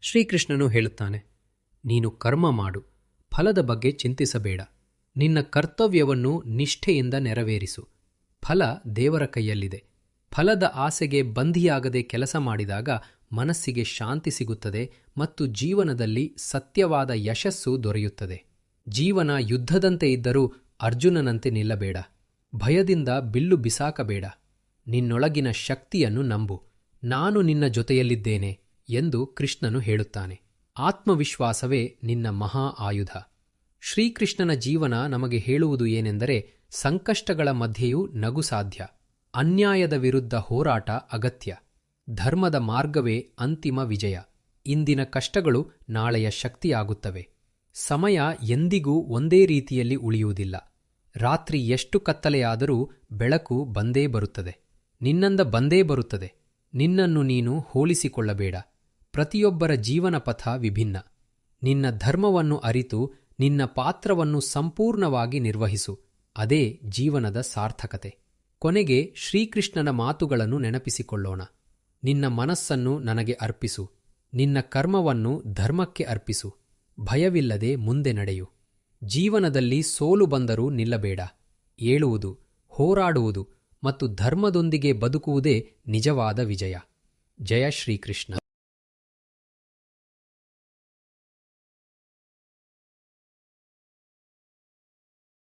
ಶ್ರೀಕೃಷ್ಣನು ಹೇಳುತ್ತಾನೆ, ನೀನು ಕರ್ಮ ಮಾಡು, ಫಲದ ಬಗ್ಗೆ ಚಿಂತಿಸಬೇಡ. ನಿನ್ನ ಕರ್ತವ್ಯವನ್ನು ನಿಷ್ಠೆಯಿಂದ ನೆರವೇರಿಸು. ಫಲ ದೇವರ ಕೈಯಲ್ಲಿದೆ. ಫಲದ ಆಸೆಗೆ ಬಂಧಿಯಾಗದೆ ಕೆಲಸ ಮಾಡಿದಾಗ ಮನಸ್ಸಿಗೆ ಶಾಂತಿ ಸಿಗುತ್ತದೆ ಮತ್ತು ಜೀವನದಲ್ಲಿ ಸತ್ಯವಾದ ಯಶಸ್ಸು ದೊರೆಯುತ್ತದೆ. ಜೀವನ ಯುದ್ಧದಂತೆ ಇದ್ದರೂ ಅರ್ಜುನನಂತೆ ನಿಲ್ಲಬೇಡ. ಭಯದಿಂದ ಬಿಲ್ಲು ಬಿಸಾಕಬೇಡ. ನಿನ್ನೊಳಗಿನ ಶಕ್ತಿಯನ್ನು ನಂಬು. ನಾನು ನಿನ್ನ ಜೊತೆಯಲ್ಲಿದ್ದೇನೆ ಎಂದು ಕೃಷ್ಣನು ಹೇಳುತ್ತಾನೆ. ಆತ್ಮವಿಶ್ವಾಸವೇ ನಿನ್ನ ಮಹಾ ಆಯುಧ. ಶ್ರೀಕೃಷ್ಣನ ಜೀವನ ನಮಗೆ ಹೇಳುವುದು ಏನೆಂದರೆ, ಸಂಕಷ್ಟಗಳ ಮಧ್ಯೆಯೂ ನಗು ಸಾಧ್ಯ. ಅನ್ಯಾಯದ ವಿರುದ್ಧ ಹೋರಾಟ ಅಗತ್ಯ. ಧರ್ಮದ ಮಾರ್ಗವೇ ಅಂತಿಮ ವಿಜಯ. ಇಂದಿನ ಕಷ್ಟಗಳು ನಾಳೆಯ ಶಕ್ತಿಯಾಗುತ್ತವೆ. ಸಮಯ ಎಂದಿಗೂ ಒಂದೇ ರೀತಿಯಲ್ಲಿ ಉಳಿಯುವುದಿಲ್ಲ. ರಾತ್ರಿ ಎಷ್ಟು ಕತ್ತಲೆಯಾದರೂ ಬೆಳಕು ಬಂದೇ ಬರುತ್ತದೆ. ನಿನ್ನಿಂದ ಬಂದೇ ಬರುತ್ತದೆ. ನಿನ್ನನ್ನು ನೀನು ಹೋಲಿಸಿಕೊಳ್ಳಬೇಡ. ಪ್ರತಿಯೊಬ್ಬರ ಜೀವನ ಪಥ ವಿಭಿನ್ನ. ನಿನ್ನ ಧರ್ಮವನ್ನು ಅರಿತು ನಿನ್ನ ಪಾತ್ರವನ್ನು ಸಂಪೂರ್ಣವಾಗಿ ನಿರ್ವಹಿಸು. ಅದೇ ಜೀವನದ ಸಾರ್ಥಕತೆ. ಕೊನೆಗೆ ಶ್ರೀಕೃಷ್ಣನ ಮಾತುಗಳನ್ನು ನೆನಪಿಸಿಕೊಳ್ಳೋಣ. ನಿನ್ನ ಮನಸ್ಸನ್ನು ನನಗೆ ಅರ್ಪಿಸು. ನಿನ್ನ ಕರ್ಮವನ್ನು ಧರ್ಮಕ್ಕೆ ಅರ್ಪಿಸು. ಭಯವಿಲ್ಲದೆ ಮುಂದೆ ನಡೆಯು. ಜೀವನದಲ್ಲಿ ಸೋಲು ಬಂದರೂ ನಿಲ್ಲಬೇಡ. ಏಳುವುದು, ಹೋರಾಡುವುದು ಮತ್ತು ಧರ್ಮದೊಂದಿಗೆ ಬದುಕುವುದೇ ನಿಜವಾದ ವಿಜಯ. ಜಯ ಶ್ರೀಕೃಷ್ಣ.